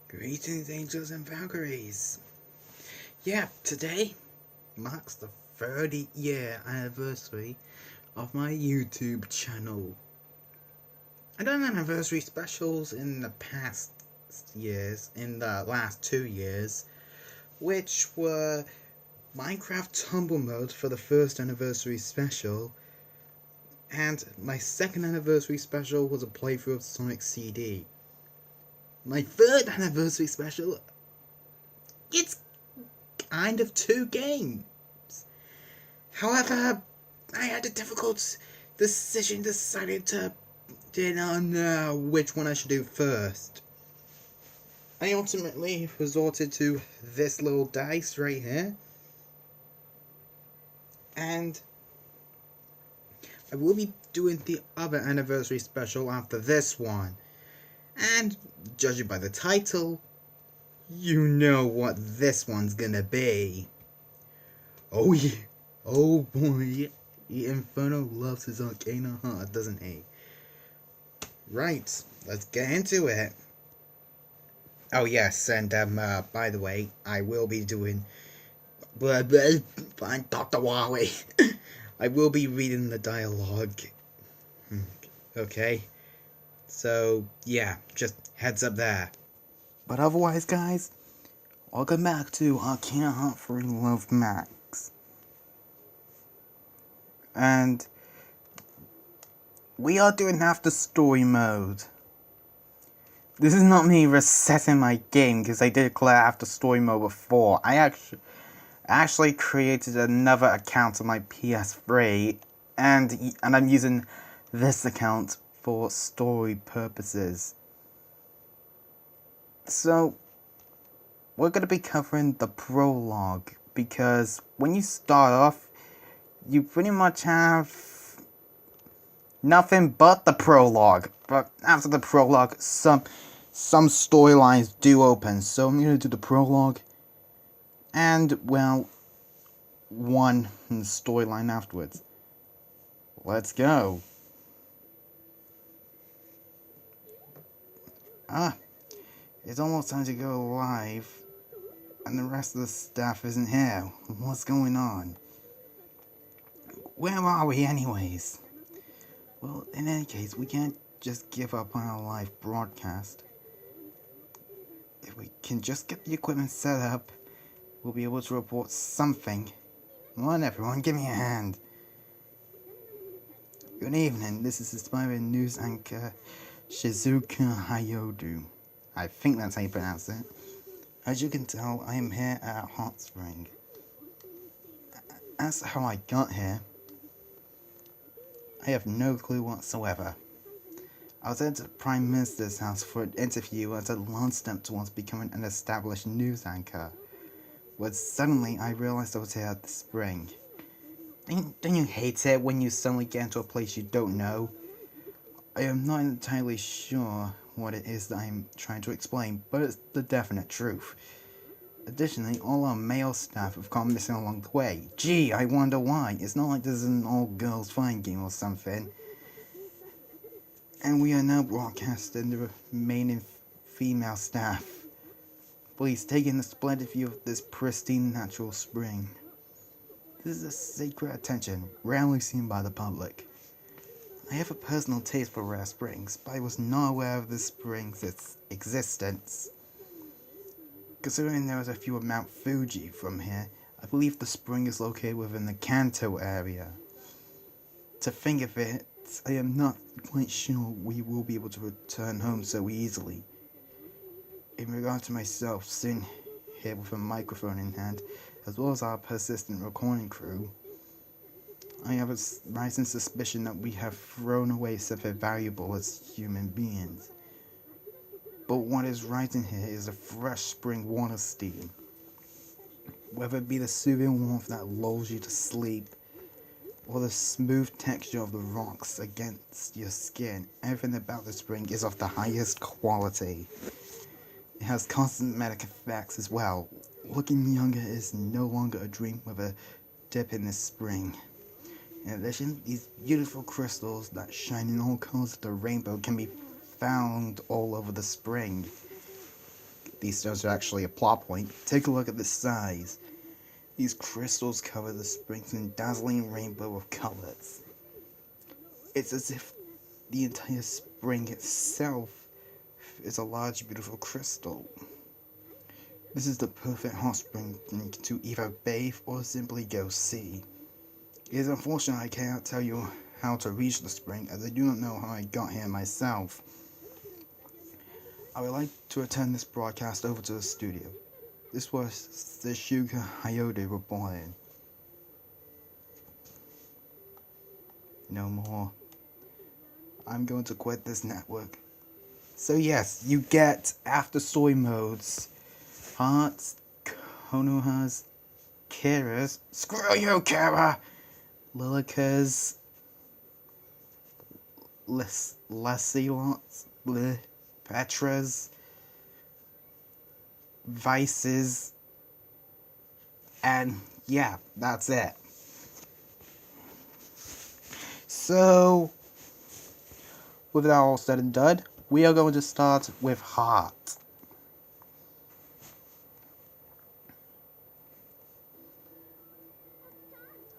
Greetings, angels and Valkyries. Yeah, today marks the 30-year anniversary of my YouTube channel. I done anniversary specials in the past years, in the last 2 years, which were Minecraft Tumble Mode for the first anniversary special, and my second anniversary special was a playthrough of Sonic CD. My third anniversary special, it's kind of two games. However, I had a difficult decision deciding to know which one I should do first. I ultimately resorted to this little dice right here, and I will be doing the other anniversary special after this one. And judging by the title, you know what this one's gonna be. Oh yeah, oh boy, Inferno loves his Arcana heart, doesn't he? Right, let's get into it. Oh yes, and by the way, I will be doing Dr. Wally. I will be reading the dialogue. Okay, so yeah, just heads up there. But otherwise, guys, welcome back to Arcana Heart for Love Max. And we are doing after story mode. This is not me resetting my game because I did clear after story mode before. I actually created another account on my PS3 and I'm using this account for story purposes. So we're going to be covering the prologue because when you start off, you pretty much have nothing but the prologue. But after the prologue, some storylines do open. So I'm going to do the prologue and, well, one storyline afterwards. Let's go. It's almost time to go live, and the rest of the staff isn't here. What's going on? Where are we anyways? Well, in any case, we can't just give up on our live broadcast. If we can just get the equipment set up, we'll be able to report something. Come on everyone, give me a hand. Good evening, this is aspiring news anchor Shizuka Hayodu. I think that's how you pronounce it. As you can tell, I am here at a hot spring. As to how I got here, I have no clue whatsoever. I was at the Prime Minister's house for an interview as a long step towards becoming an established news anchor. But suddenly I realized I was here at the spring. Don't you hate it when you suddenly get into a place you don't know? I am not entirely sure what it is that I'm trying to explain, but it's the definite truth. Additionally, all our male staff have gone missing along the way. Gee, I wonder why. It's not like this is an all-girls fighting game or something. And we are now broadcasting the remaining female staff. Please take in a splendid view of this pristine natural spring. This is a sacred attention, rarely seen by the public. I have a personal taste for rare springs, but I was not aware of this spring's existence. Considering there is a view of Mount Fuji from here, I believe the spring is located within the Kanto area. To think of it, I am not quite sure we will be able to return home so easily. In regard to myself, sitting here with a microphone in hand, as well as our persistent recording crew, I have a rising suspicion that we have thrown away something valuable as human beings. But what is rising here is a fresh spring water steam. Whether it be the soothing warmth that lulls you to sleep, or the smooth texture of the rocks against your skin, everything about the spring is of the highest quality. It has cosmetic effects as well. Looking younger is no longer a dream with a dip in this spring. In addition, these beautiful crystals that shine in all colors of the rainbow can be found all over the spring. these stones are actually a plot point. Take a look at the size. These crystals cover the springs in a dazzling rainbow of colors. It's as if the entire spring itself is a large, beautiful crystal. This is the perfect hot spring to either bathe or simply go see. It is unfortunate I cannot tell you how to reach the spring, as I do not know how I got here myself. I would like to return this broadcast over to the studio. This was the Shuka Hayode reporting. No more. I'm going to quit this network. So yes, you get after soy modes. Hearts, Konohas, Kira's. Screw you, Kira! Lilica's. Lessilons. Petra's. Vices. And yeah, that's it. So, with that all said and done, we are going to start with Heart.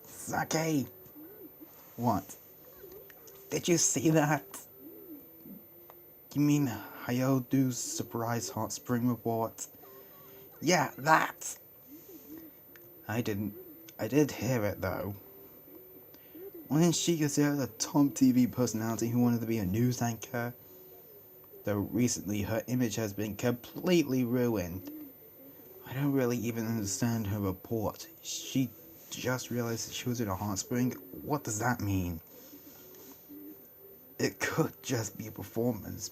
Sake! What? Did you see that? You mean Hayodu's surprise hot spring report? Yeah, that! I did hear it though. Wasn't she considered a top TV personality who wanted to be a news anchor? Though recently her image has been completely ruined. I don't really even understand her report. She just realized that she was in a hot spring? What does that mean? It could just be a performance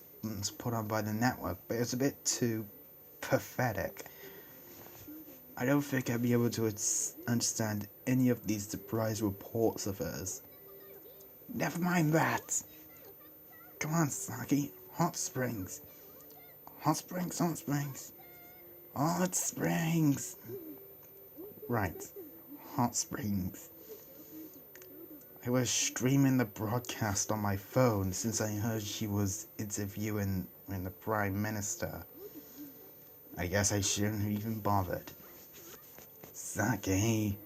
put on by the network, but it's a bit too pathetic. I don't think I'd be able to understand any of these surprise reports of hers. Never mind that. Come on, Saki. Hot springs. Hot springs, hot springs. Hot springs. Right. Hot springs. I was streaming the broadcast on my phone since I heard she was interviewing the Prime Minister. I guess I shouldn't have even bothered. Saki.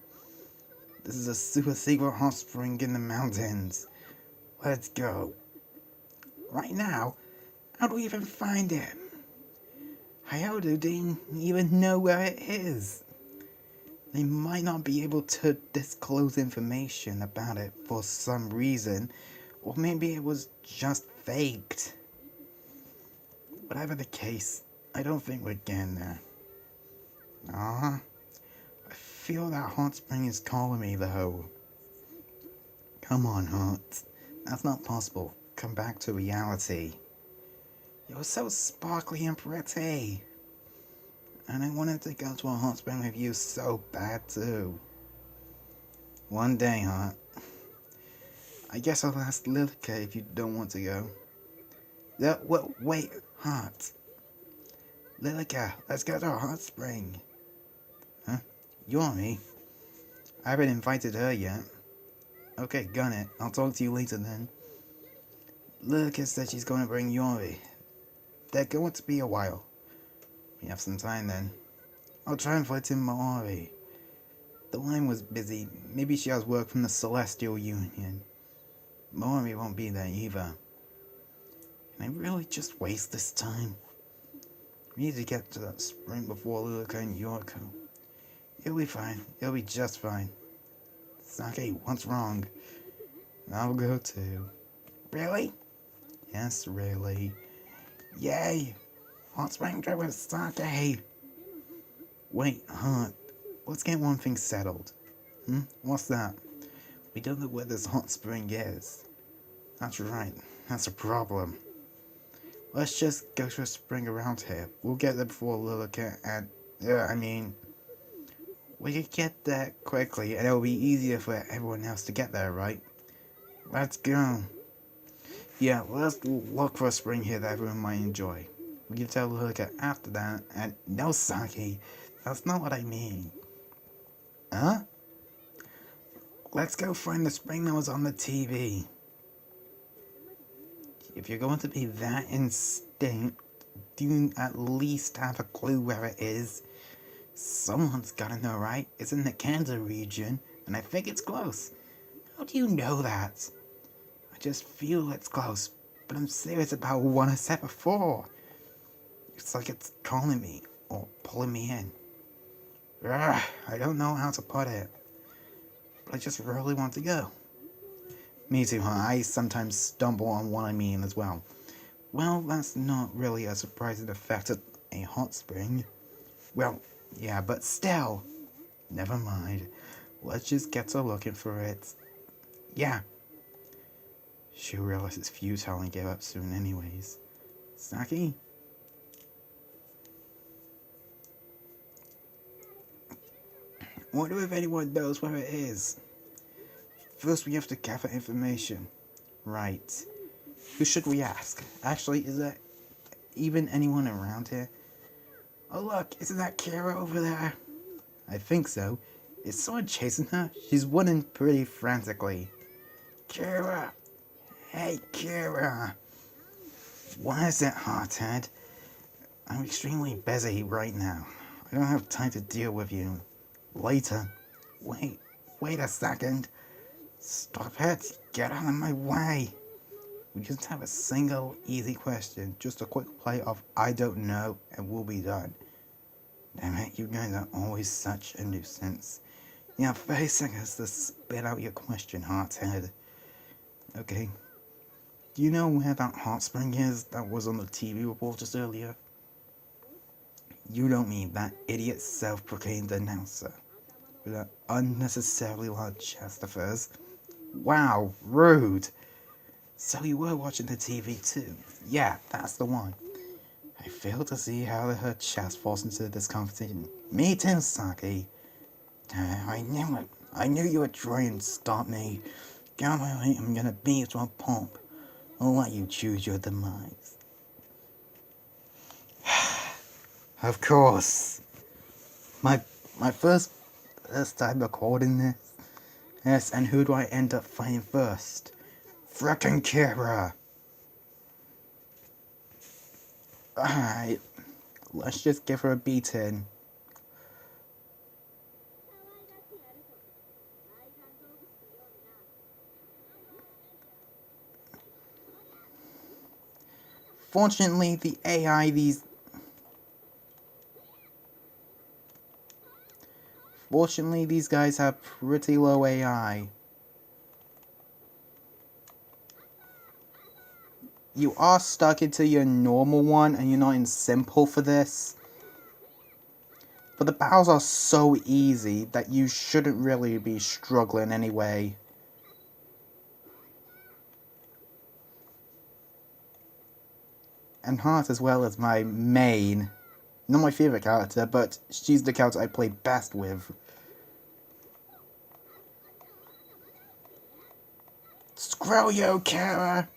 This is a super secret hot spring in the mountains. Let's go. Right now? How do we even find it? Hayodu didn't even know where it is. They might not be able to disclose information about it for some reason, or maybe it was just faked. Whatever the case, I don't think we're getting there. I feel that hot spring is calling me though. Come on, Heart. That's not possible. Come back to reality. You're so sparkly and pretty. And I wanted to go to a hot spring with you so bad too. One day, Heart. I guess I'll ask Lilica if you don't want to go. Wait, Heart. Lilica, let's go to a hot spring. Huh? You or me? I haven't invited her yet. Okay, gun it. I'll talk to you later then. Lilica said she's going to bring Yori. They're going to be a while. We have some time then. I'll try and fight in Maori. The line was busy. Maybe she has work from the Celestial Union. Maori won't be there either. Can I really just waste this time? We need to get to that spring before Lilica and Yoriko. It'll be fine. It'll be just fine. Saki, what's wrong? I'll go too. Really? Yes, really. Yay! Hot spring trip with Saki! Wait, Heart. Let's get one thing settled. What's that? We don't know where this hot spring is. That's right. That's a problem. Let's just go to a spring around here. We'll get there before Lilica and... we could get there quickly and it'll be easier for everyone else to get there, right? Let's go. Yeah, let's look for a spring here that everyone might enjoy. We can tell Lilica after that, and no, Saki, that's not what I mean. Huh? Let's go find the spring that was on the TV. If you're going to be that instinct, Do you at least have a clue where it is? Someone's gotta know, right? It's in the Kanto region, and I think it's close. How do you know that? I just feel it's close, but I'm serious about what I said before. It's like it's calling me, or pulling me in. Ugh, I don't know how to put it, but I just really want to go. Me too, huh? I sometimes stumble on what I mean as well. Well, that's not really a surprising effect of a hot spring. Well, yeah, but still. Never mind. Let's just get to looking for it. Yeah. She'll realize it's futile and give up soon anyways. Saki? Wonder if anyone knows where it is. First we have to gather information. Right. Who should we ask? Actually, is there even anyone around here? Oh look, isn't that Kira over there? I think so. Is someone chasing her? She's running pretty frantically. Kira! Hey, Kira! What is it, Hothead? I'm extremely busy right now. I don't have time to deal with you. Later. Wait a second. Stop it. Get out of my way. We just have a single, easy question. Just a quick play of I don't know, and we'll be done. Damn it, you guys are always such a nuisance. You have 30 seconds to spit out your question, Hothead. Okay. Do you know where that hot spring is that was on the TV report just earlier? You don't mean that idiot self-proclaimed announcer with an unnecessarily large chest of hers? Wow, rude! So you were watching the TV too? Yeah, that's the one. I fail to see how her chest falls into this competition. Me too, Saki. I knew it. I knew you would try and stop me. Get out of my way, I'm gonna beat you to a pulp. I'll let you choose your demise. Of course. My first time recording this. Yes, and who do I end up fighting first? Frickin' Kira! Alright, let's just give her a beating. Fortunately, the AI Fortunately, these guys have pretty low AI. You are stuck into your normal one, and you're not in simple for this. But the battles are so easy that you shouldn't really be struggling anyway. And Heart as well as my main. Not my favourite character, but she's the character I play best with. Screw you, Kara!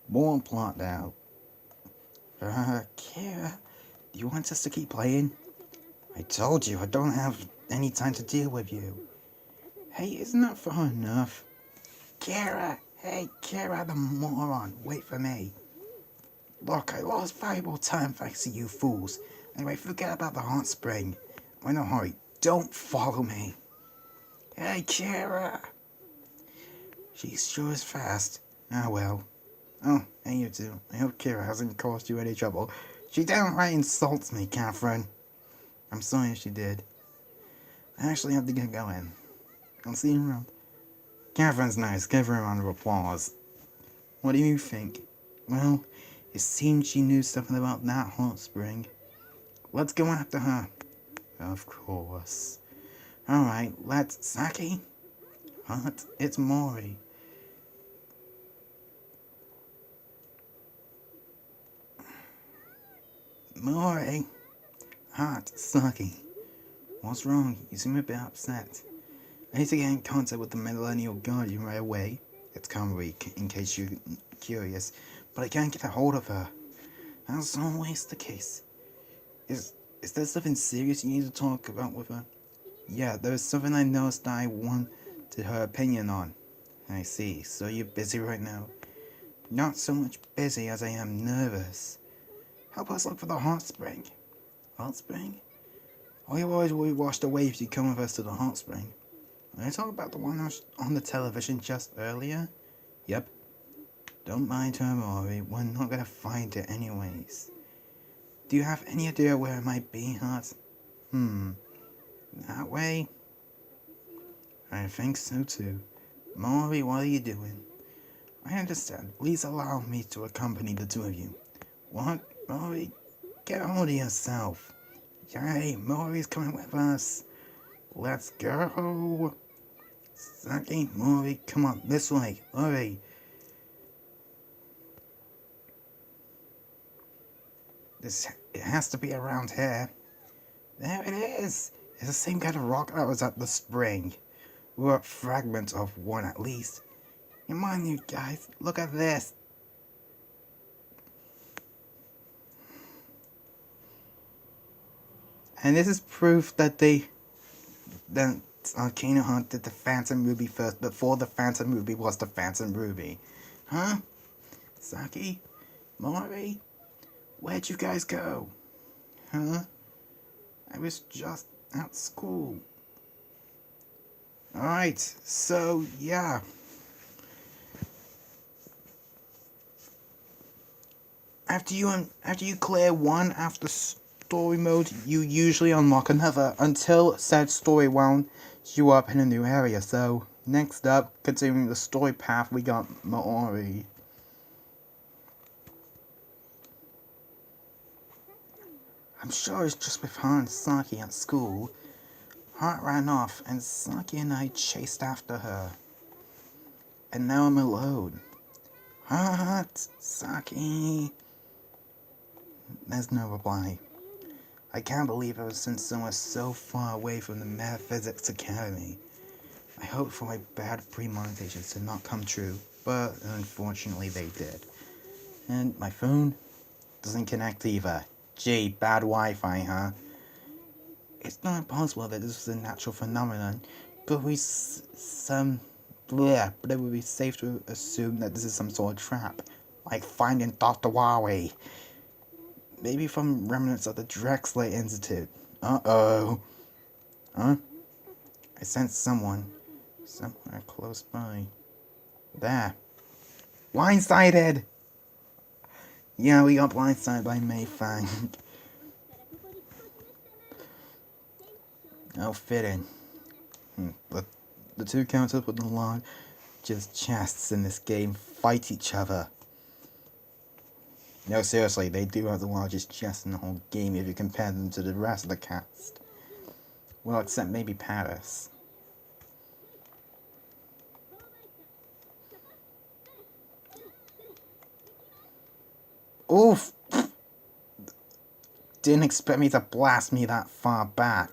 More plot now. Kara, do you want us to keep playing? I told you, I don't have any time to deal with you. Hey, isn't that far enough? Kara! Hey, Kara the moron, wait for me. Look, I lost valuable time thanks to you fools. Anyway, forget about the hot spring. I'm in a hurry. Don't follow me. Hey, Kara! She sure is fast. Ah, well. Oh, and you too. I hope Kira hasn't caused you any trouble. She downright insults me, Catherine. I'm sorry if she did. I actually have to get going. I'll see you around. Catherine's nice. Give her a round of applause. What do you think? Well, it seems she knew something about that hot spring. Let's go after her. Of course. Alright, let's... Saki? What? It's Mori. Mori? Hot, Saki. What's wrong? You seem a bit upset. I need to get in contact with the Millennial Guardian right away. It's Conweek, in case you're curious, but I can't get a hold of her. That's always the case. Is there something serious you need to talk about with her? Yeah, there was something I noticed that I wanted her opinion on. I see, so you're busy right now? Not so much busy as I am nervous. Help us look for the hot spring. Hot spring? Oh, you always will be washed away if you come with us to the hot spring. Are you talking about the one that was on the television just earlier? Yep. Don't mind her, Maury. We're not gonna find it anyways. Do you have any idea where it might be, Hart? That way? I think so too. Maury, what are you doing? I understand. Please allow me to accompany the two of you. What? Maury, get hold of yourself. Yay, Maury's coming with us. Let's go. Saki, Maury, come on, this way. Hurry. It has to be around here. There it is. It's the same kind of rock that was at the spring. Or a fragment of one at least. Come on, you guys, look at this. And this is proof that Kano Hunt did the Phantom Ruby first before the Phantom Ruby was the Phantom Ruby. Huh? Saki? Mori? Where'd you guys go? Huh? I was just at school. Alright, so yeah. After you clear one after story mode, you usually unlock another until said story wound you up in a new area. So next up, continuing the story path, we got Maori. I'm sure it's just with her and Saki at school. Hart ran off and Saki and I chased after her. And now I'm alone. Hart, Saki. There's no reply. I can't believe I was sent somewhere so far away from the Metaphysics Academy. I hoped for my bad premonitions to not come true, but unfortunately they did. And my phone doesn't connect either. Gee, bad Wi-Fi, huh? It's not impossible that this was a natural phenomenon, but but it would be safe to assume that this is some sort of trap, like finding Dr. Wowie. Maybe from remnants of the Drexler Institute. Uh-oh. Huh? I sensed someone. Somewhere close by. There. Blindsided! Yeah, we got blindsided by Mayfang. Oh, fitting. The two characters with the largest chests in this game fight each other. No, seriously, they do have the largest chest in the whole game if you compare them to the rest of the cast. Well, except maybe Paris. Oof! Didn't expect me to blast me that far back.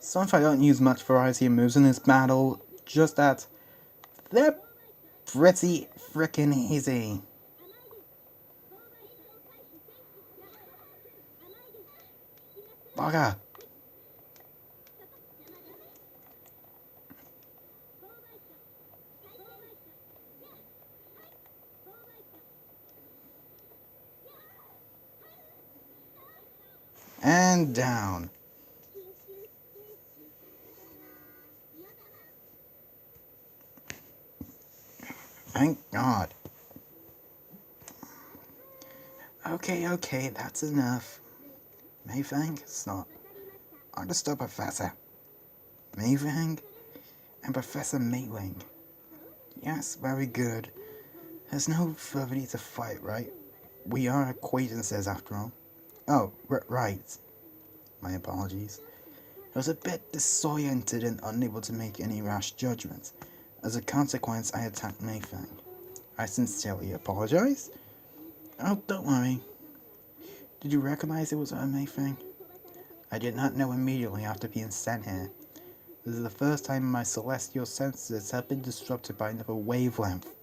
So if I don't use much variety of moves in this battle, just that they're pretty frickin' easy. Bugger! And down. Thank God. Okay, that's enough. Mayfang, stop. Understood, Professor. Mayfang and Professor Mayling. Yes, very good. There's no further need to fight, right? We are acquaintances after all. Oh, right. My apologies. I was a bit disoriented and unable to make any rash judgments. As a consequence, I attacked Mayfang. I sincerely apologize. Oh, don't worry. Did you recognize it was a Mayfang? I did not know immediately after being sent here. This is the first time my celestial senses have been disrupted by another wavelength.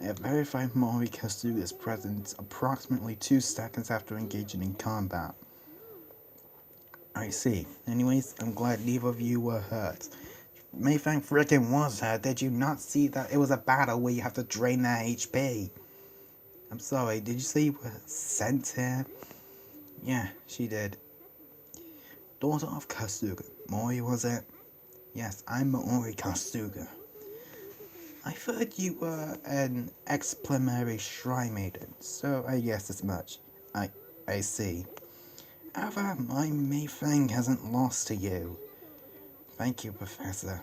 I have verified Mori Kasuga's presence approximately 2 seconds after engaging in combat. I see. Anyways, I'm glad neither of you were hurt. Mayfang frickin' was hurt. Did you not see that it was a battle where you have to drain their HP? I'm sorry, did you say you were sent here? Yeah, she did. Daughter of Kasuga. Mori, was it? Yes, I'm Mori Kasuga. I thought you were an ex-primary shrine maiden, so I guess as much. I see. However, my Mayfang hasn't lost to you. Thank you, Professor.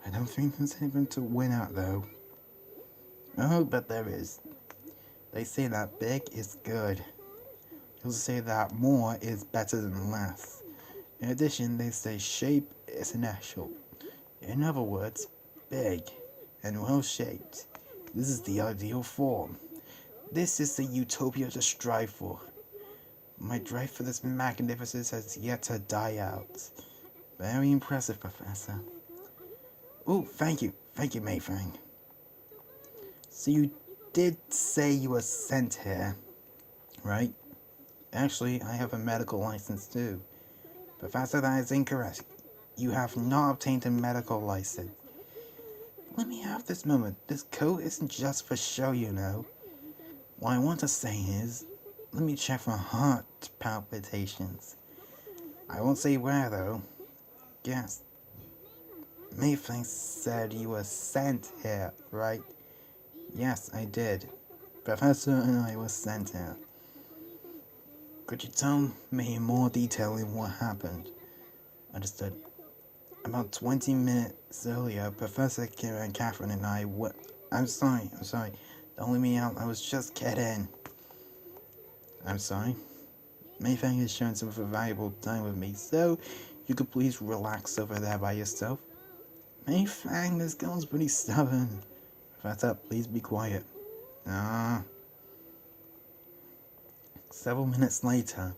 I don't think there's anything to win at, though. Oh, but there is. They say that big is good. They'll say that more is better than less. In addition, they say shape is natural. In other words, big and well-shaped. This is the ideal form. This is the utopia to strive for. My drive for this magnificence has yet to die out. Very impressive, Professor. Oh, thank you, Mayfang. So you did say you were sent here, right? Actually, I have a medical license too. Professor, that is incorrect. You have not obtained a medical license. Let me have this moment. This coat isn't just for show, you know. What I want to say is, let me check for heart palpitations. I won't say where though. Yes. Mayfang said you were sent here, right? Yes, I did. Professor and I were sent here. Could you tell me in more detail in what happened? Understood. About 20 minutes earlier, Professor Kira and Catherine and I were... I'm sorry. Don't let me out, I was just kidding. I'm sorry. Mayfang has shown some valuable time with me, so you could please relax over there by yourself. Mayfang, this girl's pretty stubborn. Professor, please be quiet. Several minutes later.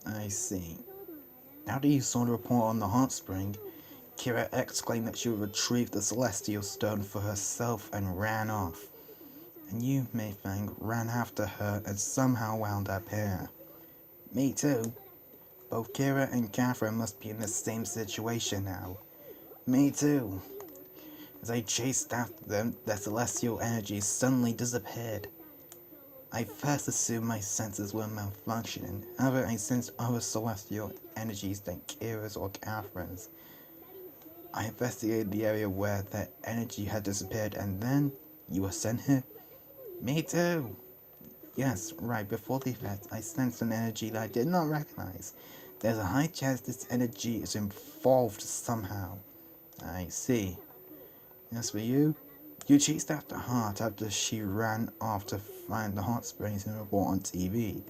I see. After you saw the report on the hot spring, Kira exclaimed that she would retrieve the celestial stone for herself and ran off. And you, Mayfang, ran after her and somehow wound up here. Me too. Both Kira and Catherine must be in the same situation now. Me too. As I chased after them, their celestial energies suddenly disappeared. I first assumed my senses were malfunctioning. However, I sensed other celestial energies than Kira's or Catherine's. I investigated the area where that energy had disappeared, and then you were sent here? Me too. Yes, right before the event, I sensed an energy that I did not recognize. There's a high chance this energy is involved somehow. I see. As for you, you chased after Heart after she ran off to find the hot springs and report on TV,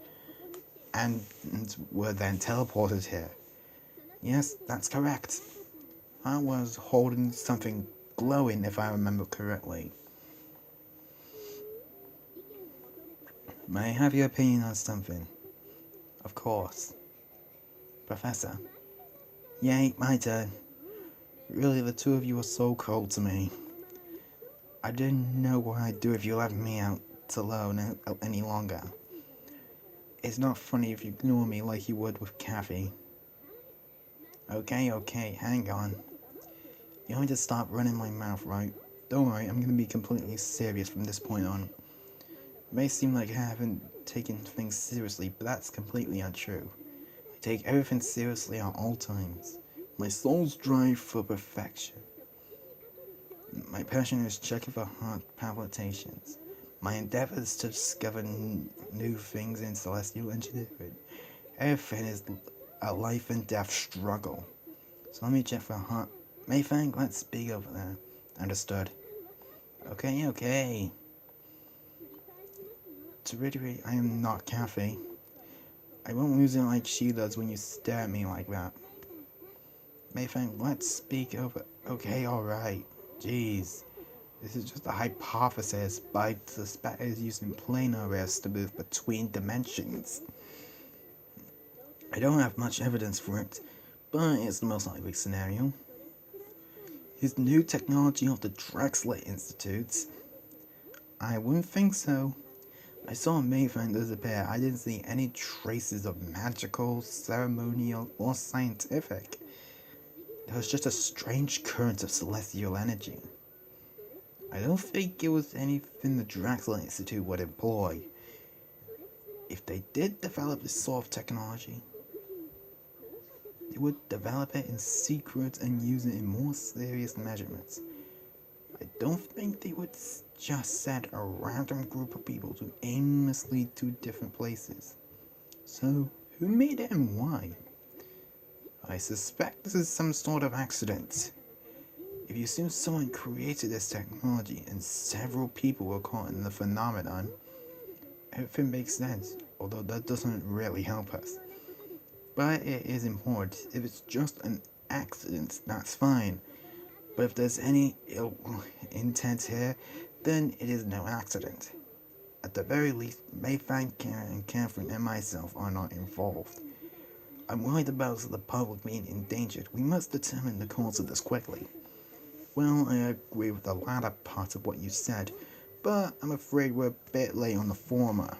and were then teleported here. Yes, that's correct. I was holding something glowing, if I remember correctly. May I have your opinion on something? Of course. Professor. Yay, my turn. Really, the two of you are so cold to me. I didn't know what I'd do if you left me out alone any longer. It's not funny if you ignore me like you would with Kathy. Okay, hang on. You want me to stop running my mouth, right? Don't worry, I'm gonna be completely serious from this point on. It may seem like I haven't taken things seriously, but that's completely untrue. I take everything seriously at all times. My soul's drive for perfection. My passion is checking for heart palpitations. My endeavors to discover new things in celestial engineering. Everything is a life and death struggle. So let me check for heart. Mayfang, let's speak over there. Understood. Okay. To reiterate, I am not Kathy. I won't lose it like she does when you stare at me like that. Mayfang, let's speak over... Okay, alright. Jeez. This is just a hypothesis, but I suspect it is using planar rays to move between dimensions. I don't have much evidence for it, but it's the most likely scenario. His new technology of the Drexler Institutes? I wouldn't think so. I saw Mayfang disappear. I didn't see any traces of magical, ceremonial, or scientific. There was just a strange current of celestial energy. I don't think it was anything the Drexler Institute would employ. If they did develop this sort of technology, they would develop it in secret and use it in more serious measurements. I don't think they would just send a random group of people to aimlessly to different places. So, who made it and why? I suspect this is some sort of accident. If you assume someone created this technology and several people were caught in the phenomenon, everything makes sense, although that doesn't really help us. But it is important. If it's just an accident, that's fine. But if there's any ill intent here, then it is no accident. At the very least, Mayfang, Karen, and Catherine and myself are not involved. I'm worried about the public being endangered. We must determine the cause of this quickly. Well, I agree with the latter part of what you said, but I'm afraid we're a bit late on the former.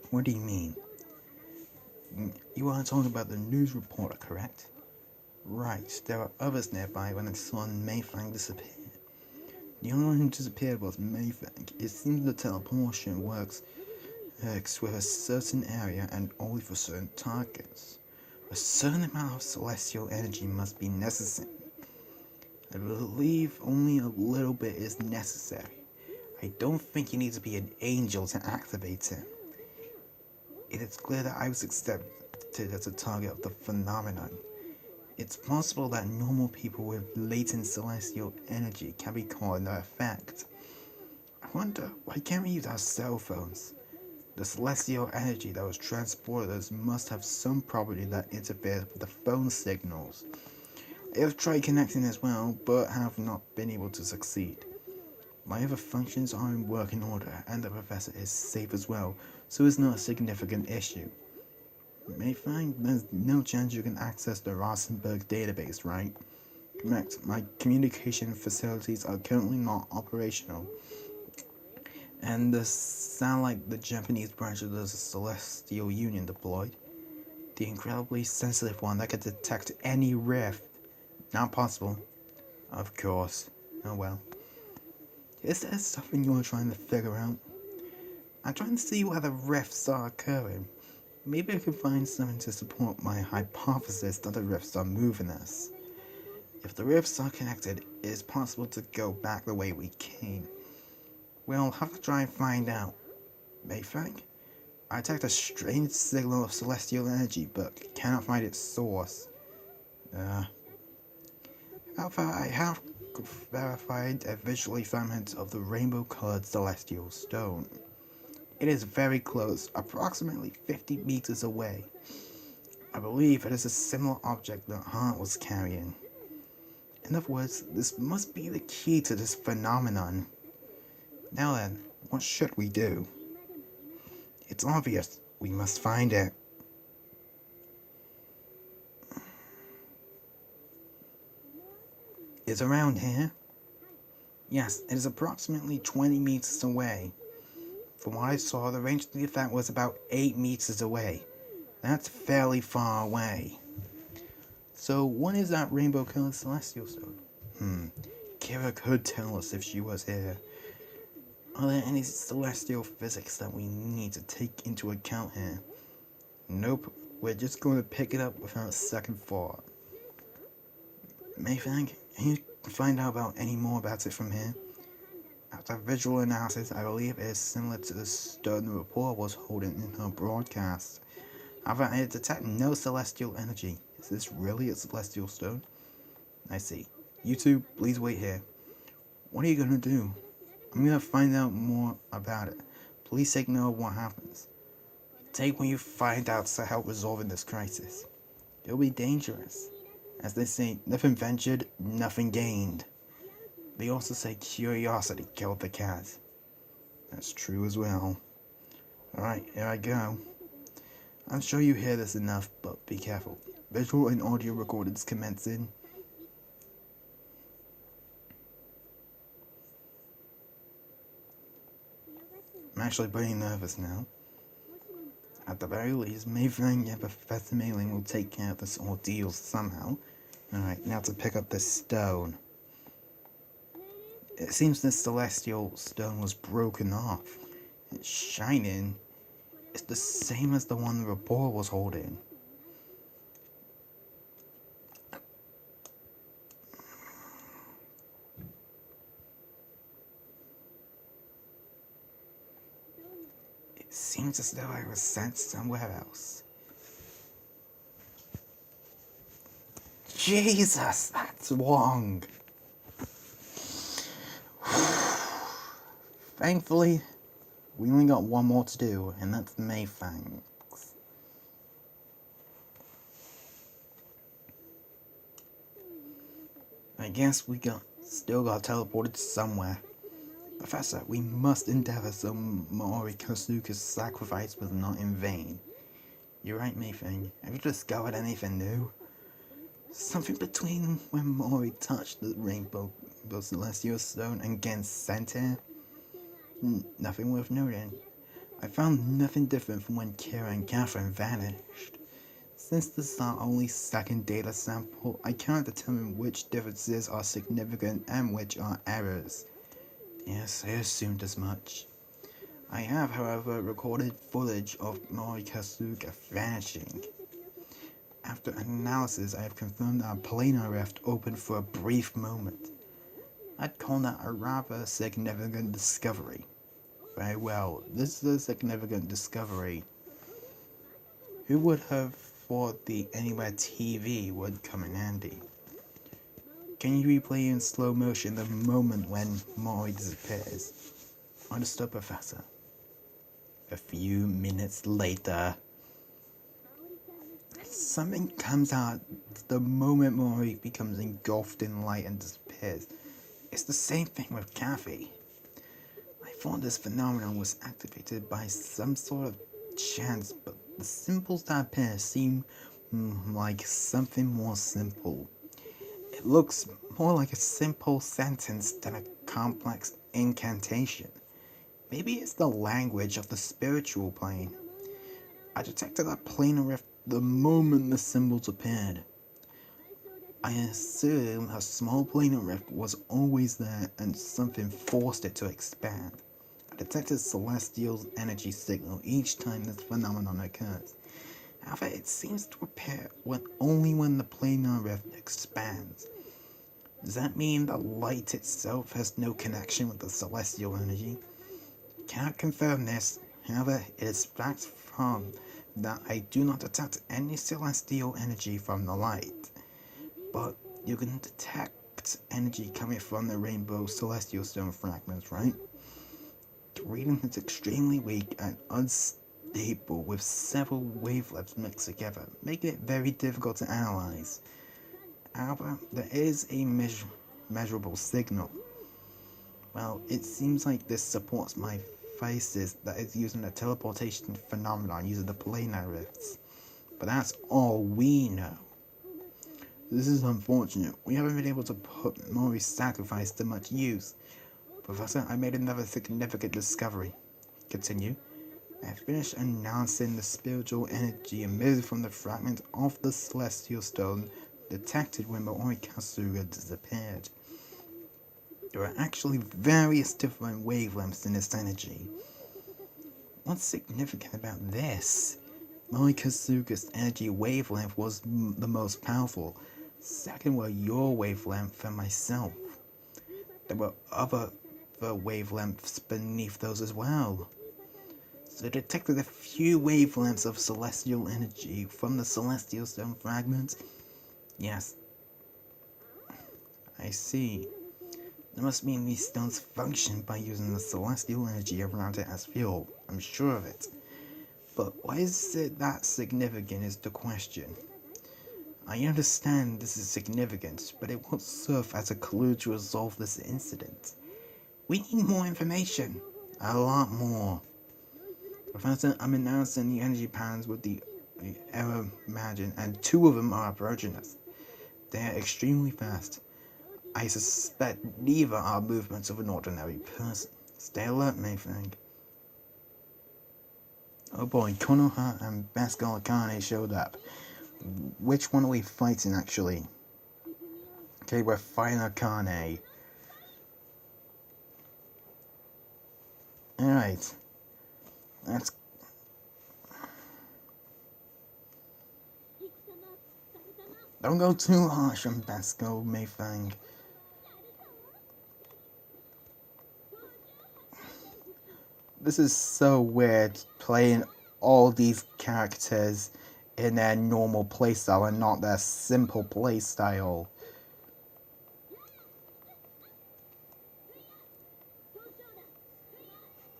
What do you mean? You are talking about the news reporter, correct? Right, there were others nearby when I saw Mayfang disappear. The only one who disappeared was Mayfang. It seems the teleportation works with a certain area and only for certain targets. A certain amount of celestial energy must be necessary. I believe only a little bit is necessary. I don't think you need to be an angel to activate it. It is clear that I was accepted as a target of the phenomenon. It's possible that normal people with latent celestial energy can be caught in the effect. I wonder, why can't we use our cell phones? The celestial energy that was transported must have some property that interferes with the phone signals. I have tried connecting as well, but have not been able to succeed. My other functions are in working order, and the professor is safe as well, so it's not a significant issue. Mayfang, there's no chance you can access the Rosenberg database, right? Correct. My communication facilities are currently not operational, and the sound like the Japanese branch of the Celestial Union deployed. The incredibly sensitive one that could detect any rift. Not possible. Of course. Oh well. Is there something you're trying to figure out? I'm trying to see why the rifts are occurring. Maybe I can find something to support my hypothesis that the rifts are moving us. If the rifts are connected, it is possible to go back the way we came. We'll have to try and find out. Mayfang? I detect a strange signal of celestial energy, but cannot find its source. However, I have verified a visual fragment of the rainbow-colored celestial stone. It is very close, approximately 50 meters away. I believe it is a similar object that Hart was carrying. In other words, this must be the key to this phenomenon. Now then, what should we do? It's obvious. We must find it. It's around here? Yes, it is approximately 20 meters away. From what I saw, the range of the effect was about 8 meters away. That's fairly far away. So, what is that rainbow-colored celestial stone? Kira could tell us if she was here. Are there any celestial physics that we need to take into account here? Nope, we're just going to pick it up without a second thought. Mayfang, can you find out about any more about it from here? After visual analysis, I believe it is similar to the stone the reporter was holding in her broadcast. However, I detect no celestial energy. Is this really a celestial stone? I see. You two, please wait here. What are you gonna do? I'm gonna find out more about it. Please take note of what happens. Take what you find out to help resolving this crisis. It'll be dangerous. As they say, nothing ventured, nothing gained. They also say curiosity killed the cat. That's true as well. Alright, here I go. I'm sure you hear this enough, but be careful. Visual and audio recordings commencing. I'm actually pretty nervous now. At the very least, Mayfang and Professor Mailing will take care of this ordeal somehow. Alright, now to pick up this stone. It seems this celestial stone was broken off. It's shining. It's the same as the one the reporter was holding. It seems as though I was sent somewhere else. Jesus, that's wrong. Thankfully, we only got one more to do, and that's Mayfang. I guess we still got teleported somewhere. Professor, we must endeavor so Mori Kosuke's sacrifice was not in vain. You're right, Mayfang. Have you discovered anything new? Something between when Mori touched the rainbow, the celestial stone, and again sent here? Nothing worth noting. I found nothing different from when Kira and Catherine vanished. Since this is our only second data sample, I cannot determine which differences are significant and which are errors. Yes, I assumed as much. I have, however, recorded footage of Morikasuga vanishing. After analysis, I have confirmed that a planar rift opened for a brief moment. I'd call that a rather significant discovery. Very well, this is a significant discovery. Who would have thought the Anywhere TV would come in handy? Can you replay in slow motion the moment when Mori disappears? Understood, Professor. A few minutes later, something comes out the moment Mori becomes engulfed in light and disappears. It's the same thing with Kathy. I thought this phenomenon was activated by some sort of chance, but the symbols that appear seem like something more simple. It looks more like a simple sentence than a complex incantation. Maybe it's the language of the spiritual plane. I detected a planar rift the moment the symbols appeared. I assume a small planar rift was always there and something forced it to expand. I detected celestial energy signal each time this phenomenon occurs. However, it seems to appear only when the planar rift expands. Does that mean the light itself has no connection with the celestial energy? Cannot confirm this. However, it is fact from that I do not detect any celestial energy from the light. But you can detect energy coming from the rainbow celestial stone fragments, right? The reading is extremely weak and unstable with several wavelengths mixed together, making it very difficult to analyze. However, there is a measurable signal. Well, it seems like this supports my thesis that is using the teleportation phenomenon using the planar rifts. But that's all we know. This is unfortunate. We haven't been able to put Mori's sacrifice to much use. Professor, I made another significant discovery. Continue. I finished announcing the spiritual energy emitted from the fragment of the celestial stone detected when Mori Kasuga disappeared. There are actually various different wavelengths in this energy. What's significant about this? Mori Kasuga's energy wavelength was the most powerful. Second were your wavelength and myself. There were other wavelengths beneath those as well. So detected a few wavelengths of celestial energy from the celestial stone fragments. Yes, I see. That must mean these stones function by using the celestial energy around it as fuel. I'm sure of it. But why is it that significant is the question. I understand this is significant, but it won't serve as a clue to resolve this incident. We need more information. A lot more. Professor, I'm announcing the energy patterns with the error margin, and 2 of them are approaching us. They are extremely fast. I suspect neither are movements of an ordinary person. Stay alert, Mayfang. Oh boy, Konoha and Bascal Akane showed up. Which one are we fighting actually? Okay, we're fighting Akane. Alright. Let's... Don't go too harsh on Basco, Mayfang. This is so weird, playing all these characters in their normal playstyle and not their simple playstyle.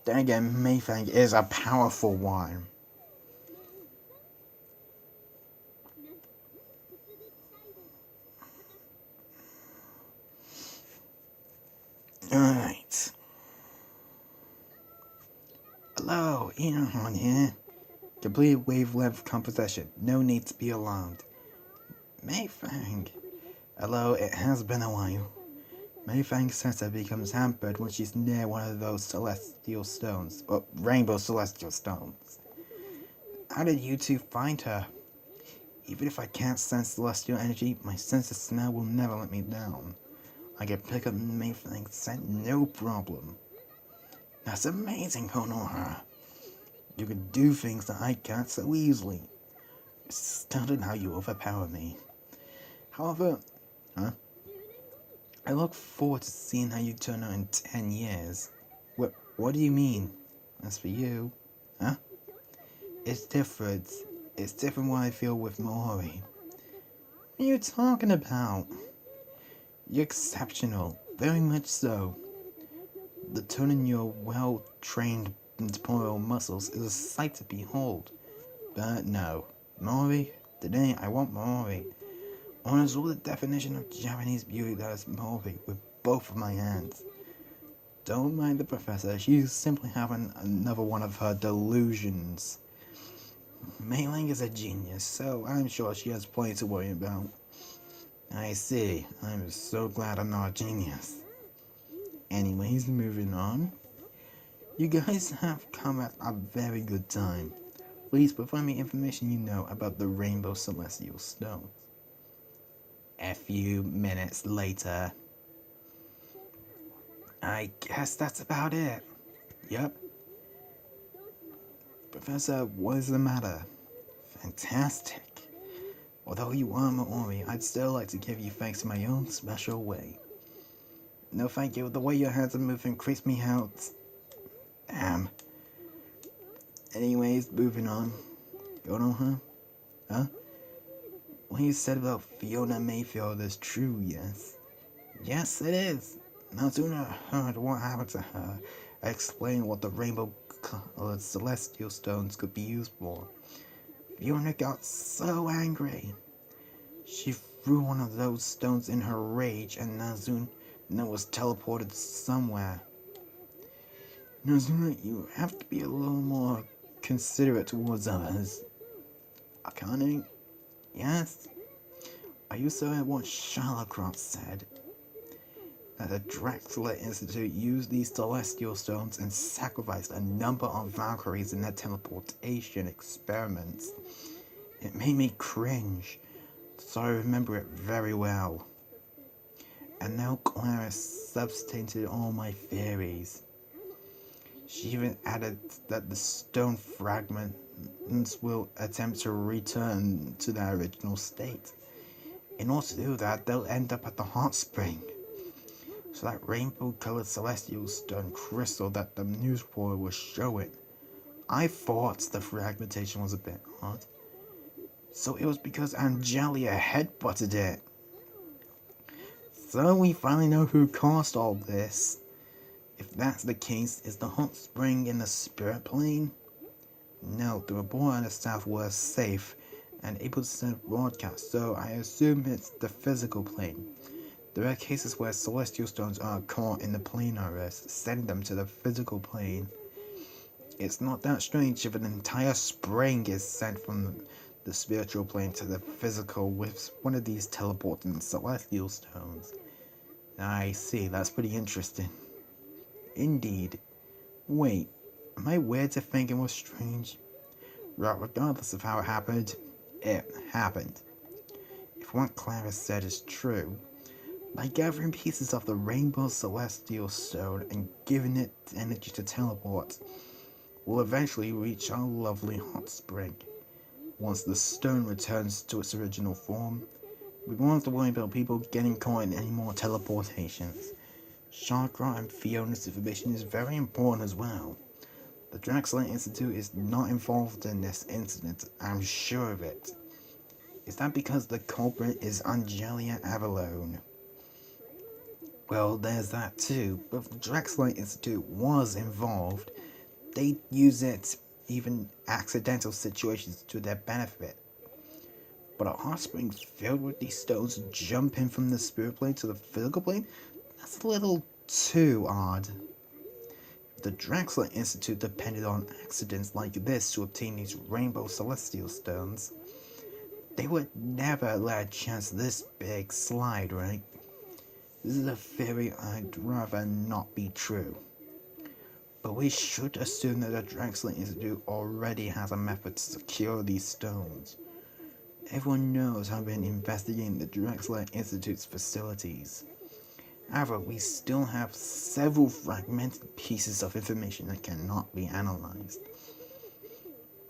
Then again, Mayfang is a powerful one. Alright. Hello, Ian here. Complete wavelength composition. No need to be alarmed. Mayfang. Hello, it has been a while. Mayfang's sense becomes hampered when she's near one of those celestial stones, or rainbow celestial stones. How did you two find her? Even if I can't sense celestial energy, my sense of smell will never let me down. I can pick up Mayfang's scent no problem. That's amazing, Konoha. You can do things that I can't so easily. It's stunning how you overpower me. However, I look forward to seeing how you turn out in 10 years. What do you mean? As for you, huh? It's different. It's different what I feel with Mori. What are you talking about? You're exceptional. Very much so. The turn in your well-trained temporal muscles is a sight to behold. But no. Mori? Today I want Mori. I want to rule the definition of Japanese beauty that is Mori with both of my hands. Don't mind the professor, she's simply having another one of her delusions. Mei Ling is a genius, so I'm sure she has plenty to worry about. I see. I'm so glad I'm not a genius. Anyways, moving on. You guys have come at a very good time. Please provide me information you know about the Rainbow Celestial Stones. A few minutes later. I guess that's about it. Yep. Professor, what is the matter? Fantastic. Although you are Maori, I'd still like to give you thanks in my own special way. No thank you, the way your hands are moving creeps me out. Damn. Anyways, moving on. Going on, huh? What you said about Fiona Mayfield is true, yes? Yes, it is. No sooner heard what happened to her, I explained what the rainbow-colored celestial stones could be used for. Fiona got so angry. She threw one of those stones in her rage, and Nazuna was teleported somewhere. Nazuna, you have to be a little more considerate towards others. Akane? Yes? Are you so at what Shalacroft said? That the Drexler Institute used these celestial stones and sacrificed a number of Valkyries in their teleportation experiments. It made me cringe, so I remember it very well. And now Clara substantiated all my theories. She even added that the stone fragments will attempt to return to their original state. In order to do that, they'll end up at the hot spring. So that rainbow-colored celestial stone crystal that the news reporter was showing, I thought the fragmentation was a bit odd. So it was because Angelia headbutted it. So we finally know who caused all this. If that's the case, is the hot spring in the spirit plane? No, the reporter and the staff were safe and able to send broadcasts, so I assume it's the physical plane. There are cases where celestial stones are caught in the planar, send them to the physical plane. It's not that strange if an entire spring is sent from the spiritual plane to the physical with one of these teleporting celestial stones. I see, that's pretty interesting. Indeed. Wait, am I weird to think it was strange? Well, regardless of how it happened, it happened. If what Clara said is true, by gathering pieces of the Rainbow Celestial Stone and giving it energy to teleport, we'll eventually reach our lovely hot spring. Once the stone returns to its original form, we won't have to worry about people getting caught in any more teleportations. Chakra and Fiona's information is very important as well. The Draxler Institute is not involved in this incident, I'm sure of it. Is that because the culprit is Angelia Avalone? Well, there's that too, but if the Draxler Institute was involved, they'd use it, even accidental situations, to their benefit. But a hot spring filled with these stones jumping from the spirit plane to the physical plane? That's a little too odd. The Draxler Institute depended on accidents like this to obtain these rainbow celestial stones. They would never let a chance this big slide, right? This is a theory I'd rather not be true. But we should assume that the Draxler Institute already has a method to secure these stones. Everyone knows I've been investigating the Draxler Institute's facilities. However, we still have several fragmented pieces of information that cannot be analyzed.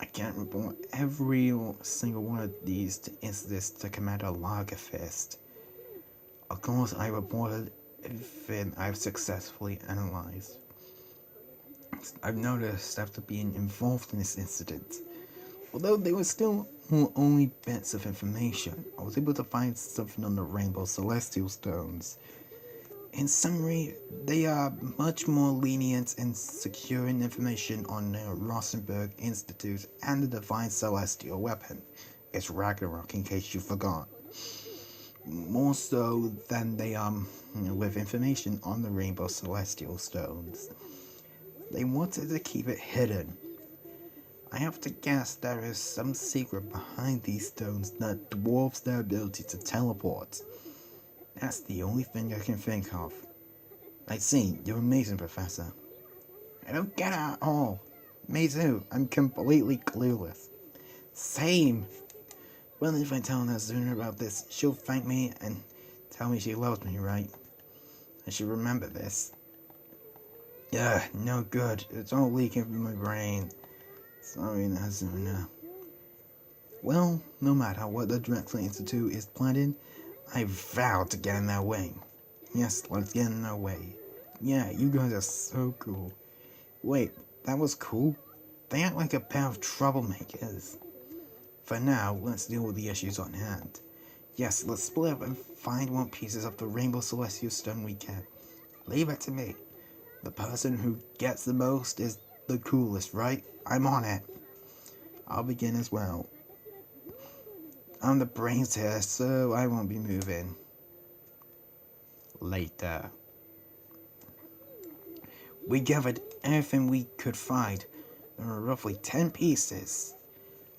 I can't report every single one of these incidents to Commander Lagerfist. Of course, I reported everything I've successfully analyzed. I've noticed after being involved in this incident, although they were still only bits of information, I was able to find something on the Rainbow Celestial Stones. In summary, they are much more lenient in securing information on the Rosenberg Institute and the Divine Celestial Weapon. It's Ragnarok, in case you forgot. More so than they are with information on the Rainbow Celestial Stones. They wanted to keep it hidden. I have to guess there is some secret behind these stones that dwarfs their ability to teleport. That's the only thing I can think of. I see, you're amazing, Professor. I don't get it at all. Me too, I'm completely clueless. Same. Well, if I tell her sooner about this, she'll thank me and tell me she loves me, right? I should remember this. Yeah, no good. It's all leaking from my brain. Sorry, Nazuna. Well, no matter what the Drexler Institute is planning, I vow to get in their way. Yes, let's get in their way. Yeah, you guys are so cool. Wait, that was cool? They act like a pair of troublemakers. For now, let's deal with the issues on hand. Yes, let's split up and find what pieces of the Rainbow Celestial Stone we can. Leave it to me. The person who gets the most is the coolest, right? I'm on it. I'll begin as well. I'm the brains here, so I won't be moving. Later. We gathered everything we could find. There were roughly 10 pieces.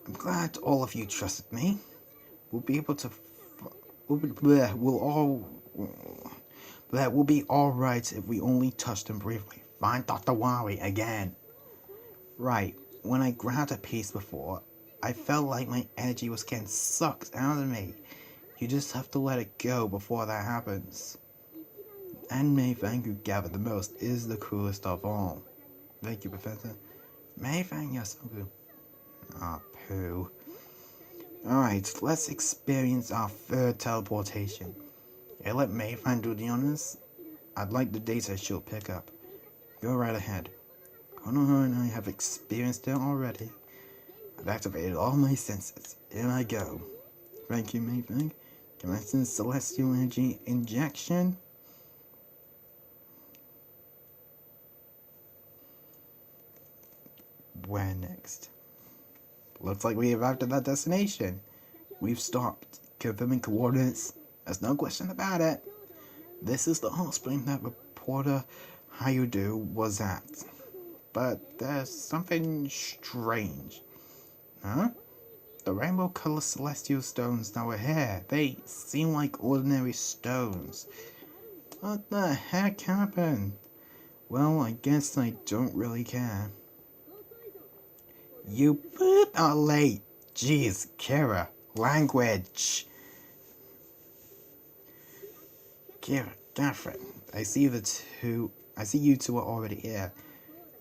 I'm glad all of you trusted me. We'll be able to... We'll be alright if we only touch them briefly. Find Dr. Wari again. Right, when I grabbed a piece before, I felt like my energy was getting sucked out of me. You just have to let it go before that happens. And Mayfang, who gathered the most, is the coolest of all. Thank you, Professor. Mayfang, you're so good. Ah, poo. Alright, let's experience our third teleportation. Hey, let Mayfang do the honors. I'd like the data she'll pick up. Go right ahead. Konoha and I have experienced it already. I've activated all my senses. Here I go. Thank you, Mayfang. Commencing celestial energy injection. Where next? Looks like we arrived at that destination. We've stopped. Confirming coordinates. There's no question about it. This is the hot spring that reporter Hayudu was at. But there's something strange. Huh? The rainbow colored celestial stones that were here, they seem like ordinary stones. What the heck happened? Well, I guess I don't really care. You poop! late. Jeez, Kira. Language. Kira, Catherine. I see you two are already here.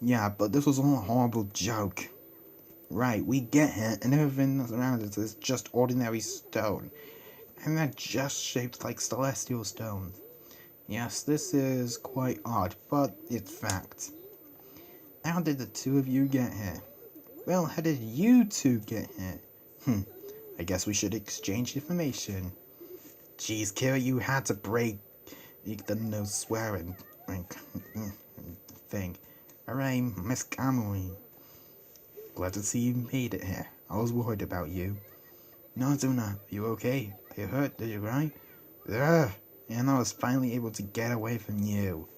Yeah, but this was all a horrible joke. Right, we get here, and everything that's around us is just ordinary stone. And they're just shaped like celestial stones. Yes, this is quite odd, but it's fact. How did the two of you get here? Well, how did you two get here? I guess we should exchange information. Jeez, Kira, you had to break the no swearing thing. Alright, Miss Camry. Glad to see you made it here. I was worried about you. Nazuna, you okay? Are you hurt? Did you cry? Ugh. And I was finally able to get away from you.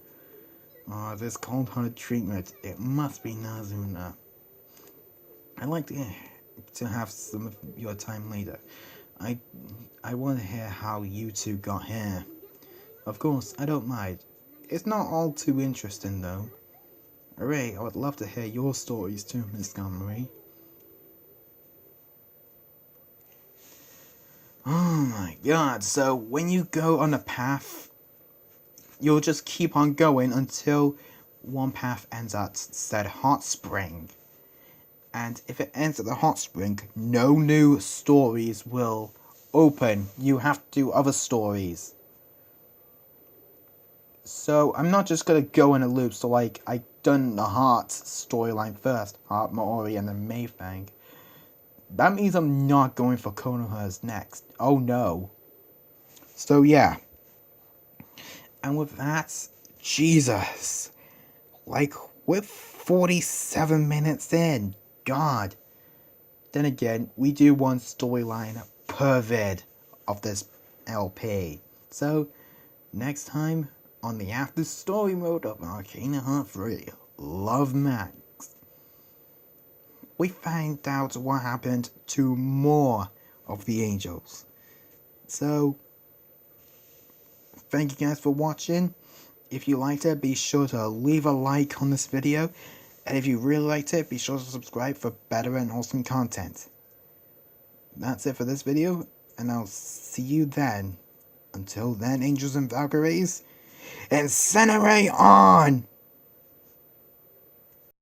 Oh, this cold-hearted treatment. It must be Nazuna. I'd like to have some of your time later. I want to hear how you two got here. Of course, I don't mind. It's not all too interesting, though. Hooray, I would love to hear your stories too, Miss Montgomery. Oh my god, so when you go on a path, you'll just keep on going until one path ends at said hot spring. And if it ends at the hot spring, no new stories will open. You have to do other stories. So I'm not just gonna go in a loop, so like I done the Heart storyline first, Heart, Maori, and then Mayfang. That means I'm not going for Konoha's next. Oh no. So yeah. And with that, Jesus. Like, we're 47 minutes in. God. Then again, we do one storyline per vid of this LP. So, next time, on the after story mode of Arcana Heart 3, Love Max, we find out what happened to more of the angels. So, thank you guys for watching. If you liked it, be sure to leave a like on this video. And if you really liked it, be sure to subscribe for better and awesome content. That's it for this video, and I'll see you then. Until then, angels and Valkyries, incinerate on!